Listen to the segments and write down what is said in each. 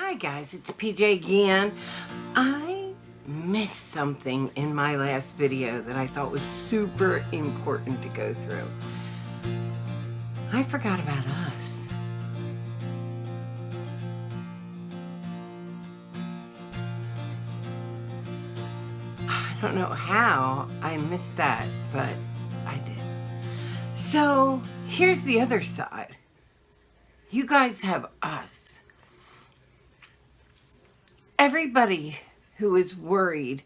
Hi guys, it's PJ again. I missed something in my last video that I thought was super important to go through. I forgot about us. I don't know how I missed that, but I did. So here's the other side. You guys have us. Everybody who is worried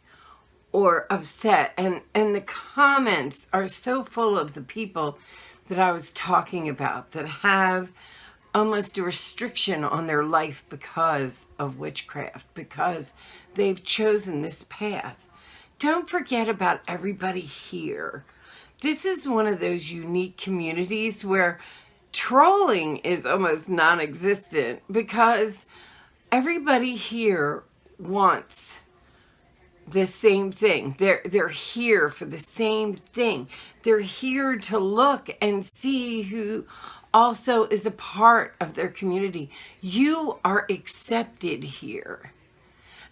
or upset, and the comments are so full of the people that I was talking about that have almost a restriction on their life because of witchcraft, because they've chosen this path. Don't forget about everybody here. This is one of those unique communities where trolling is almost non-existent because everybody here wants the same thing. They're here for the same thing. They're here to look and see who also is a part of their community. You are accepted here.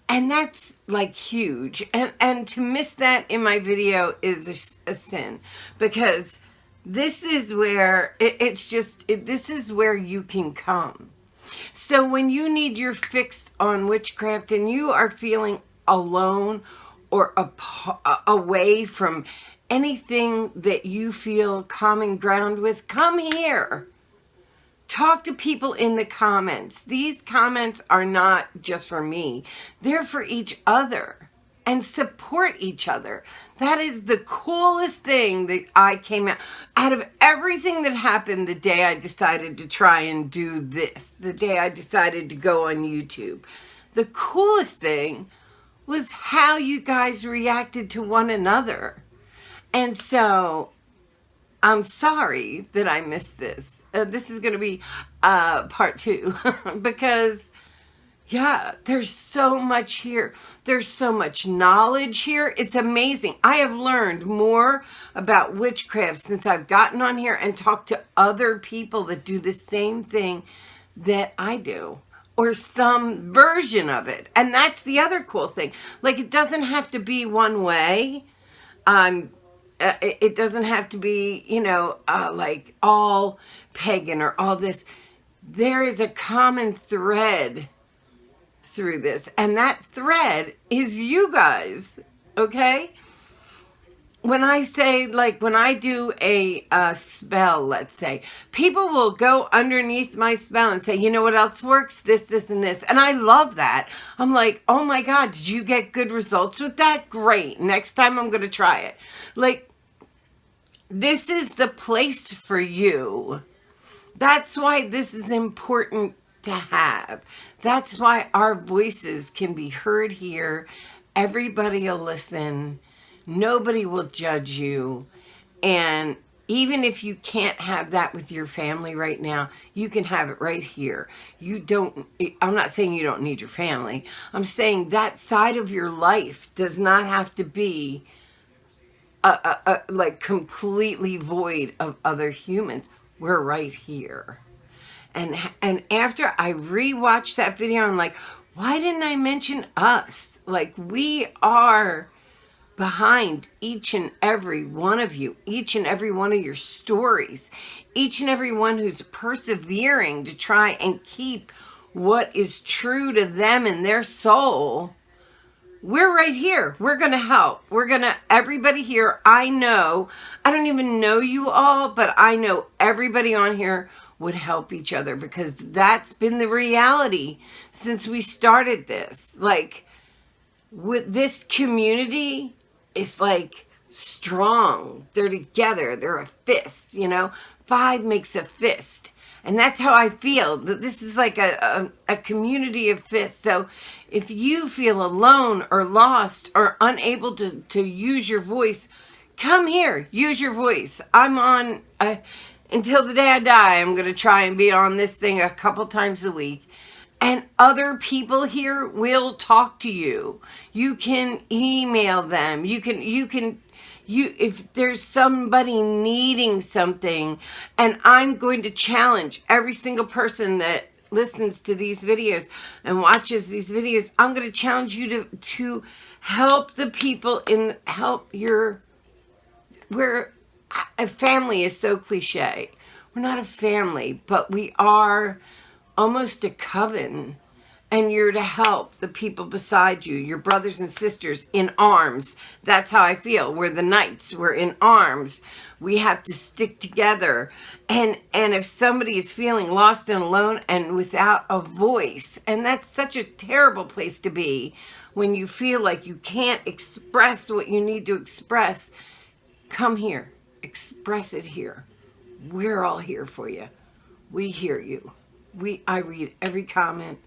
And that's like huge. And to miss that in my video is a sin, because this is where this is where you can come. So when you need your fix on witchcraft and you are feeling alone or away from anything that you feel common ground with, come here. Talk to people in the comments. These comments are not just for me. They're for each other. And support each other. That is the coolest thing that I came out of everything that happened the day I decided to try and do this, the day I decided to go on YouTube. The coolest thing was how you guys reacted to one another. And so I'm sorry that I missed this. This is going to be part 2 because yeah, there's so much here. There's so much knowledge here. It's amazing. I have learned more about witchcraft since I've gotten on here and talked to other people that do the same thing that I do, or some version of it. And that's the other cool thing. Like, it doesn't have to be one way. It doesn't have to be, like all pagan or all this. There is a common thread through this, and that thread is you guys. Okay, when I say, like, when I do a spell, let's say, people will go underneath my spell and say, you know what else works? This, and this. And I love that. I'm like, oh my God, did you get good results with that? Great. Next time I'm going to try it. Like, this is the place for you. That's why this is important to have. That's why our voices can be heard here. Everybody will listen. Nobody will judge you. And even if you can't have that with your family right now, you can have it right here. I'm not saying you don't need your family. I'm saying that side of your life does not have to be like completely void of other humans. We're right here. And after I rewatched that video, I'm like, why didn't I mention us? Like, we are behind each and every one of you, each and every one of your stories, each and every one who's persevering to try and keep what is true to them and their soul. We're right here. We're going to help. Everybody here, I know, I don't even know you all, but I know everybody on here would help each other, because that's been the reality since we started this. Like, with this community, it's like strong. They're together. They're a fist, 5 makes a fist. And that's how I feel. That this is like a community of fists. So if you feel alone or lost or unable to use your voice, come here. Use your voice. I'm on... until the day I die, I'm going to try and be on this thing a couple times a week. And other people here will talk to you. You can email them. If there's somebody needing something, and I'm going to challenge every single person that listens to these videos and watches these videos, I'm going to challenge you to help the people we're a family is so cliche. We're not a family, but we are almost a coven. And you're to help the people beside you, your brothers and sisters in arms. That's how I feel. We're the knights. We're in arms. We have to stick together. And if somebody is feeling lost and alone and without a voice, and that's such a terrible place to be when you feel like you can't express what you need to express, come here. Express it here. We're all here for you. We hear you. I read every comment.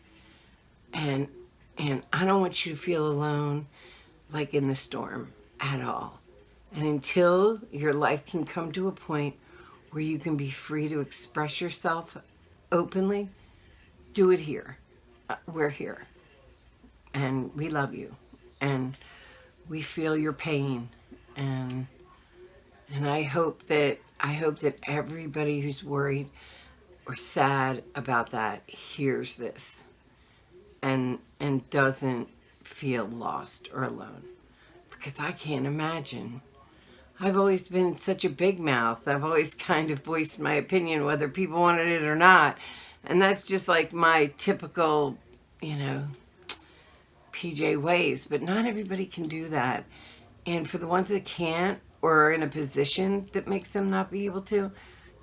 And I don't want you to feel alone, like in the storm, at all. And until your life can come to a point where you can be free to express yourself openly, do it here. We're here. And we love you. And we feel your pain. And I hope that everybody who's worried or sad about that hears this. And doesn't feel lost or alone. Because I can't imagine. I've always been such a big mouth. I've always kind of voiced my opinion whether people wanted it or not. And that's just like my typical, PJ ways. But not everybody can do that. And for the ones that can't or are in a position that makes them not be able to,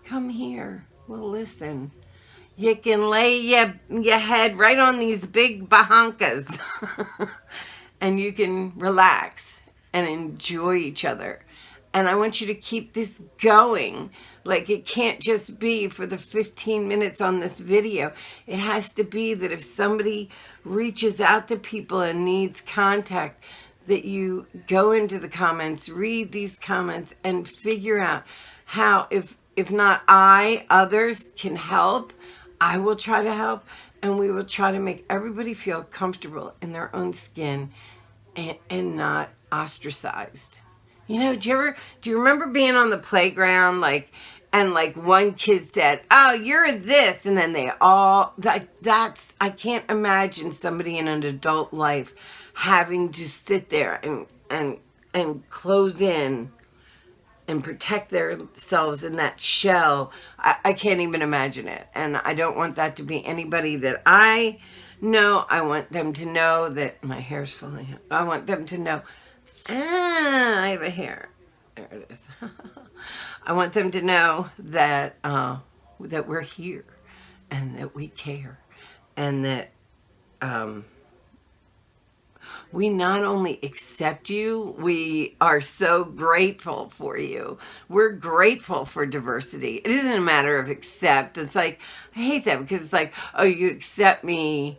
come here. We'll listen. You can lay your head right on these big bahankas and you can relax and enjoy each other. And I want you to keep this going. Like, it can't just be for the 15 minutes on this video. It has to be that if somebody reaches out to people and needs contact, that you go into the comments, read these comments, and figure out how, if not others can help. I will try to help, and we will try to make everybody feel comfortable in their own skin and not ostracized. Do you remember being on the playground, and one kid said, "Oh, you're this," and then they all, I can't imagine somebody in an adult life having to sit there and close in and protect themselves in that shell. I can't even imagine it. And I don't want that to be anybody that I know. I want them to know that my hair's falling out. I want them to know, I have a hair. There it is. I want them to know that that we're here and that we care and that we not only accept you, we are so grateful for you. We're grateful for diversity. It isn't a matter of accept. It's like, I hate that because it's like, oh, you accept me,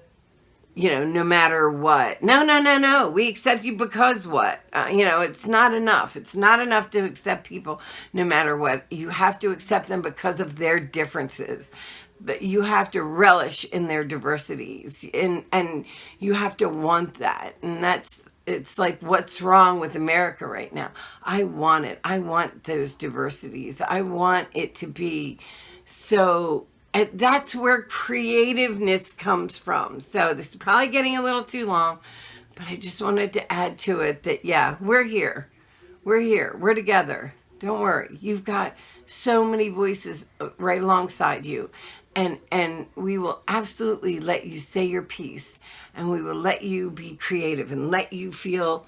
no matter what. No. We accept you because what? It's not enough. It's not enough to accept people no matter what. You have to accept them because of their differences. But you have to relish in their diversities, and you have to want that. And it's like, what's wrong with America right now? I want it. I want those diversities. I want it to be so, and that's where creativeness comes from. So this is probably getting a little too long, but I just wanted to add to it that, yeah, we're here. We're here. We're together. Don't worry. You've got so many voices right alongside you. And we will absolutely let you say your piece, and we will let you be creative and let you feel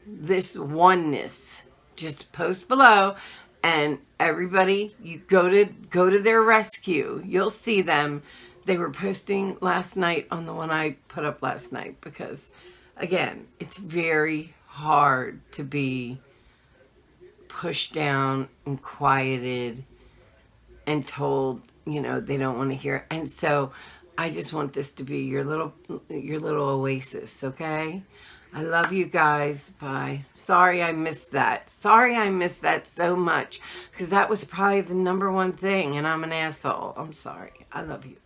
this oneness. Just post below, and everybody, you go to their rescue. You'll see them. They were posting last night on the one I put up last night because, again, it's very hard to be pushed down and quieted and told, they don't want to hear. And so I just want this to be your little oasis, okay? I love you guys. Bye. Sorry I missed that. Sorry I missed that so much because that was probably the #1 thing, and I'm an asshole. I'm sorry. I love you.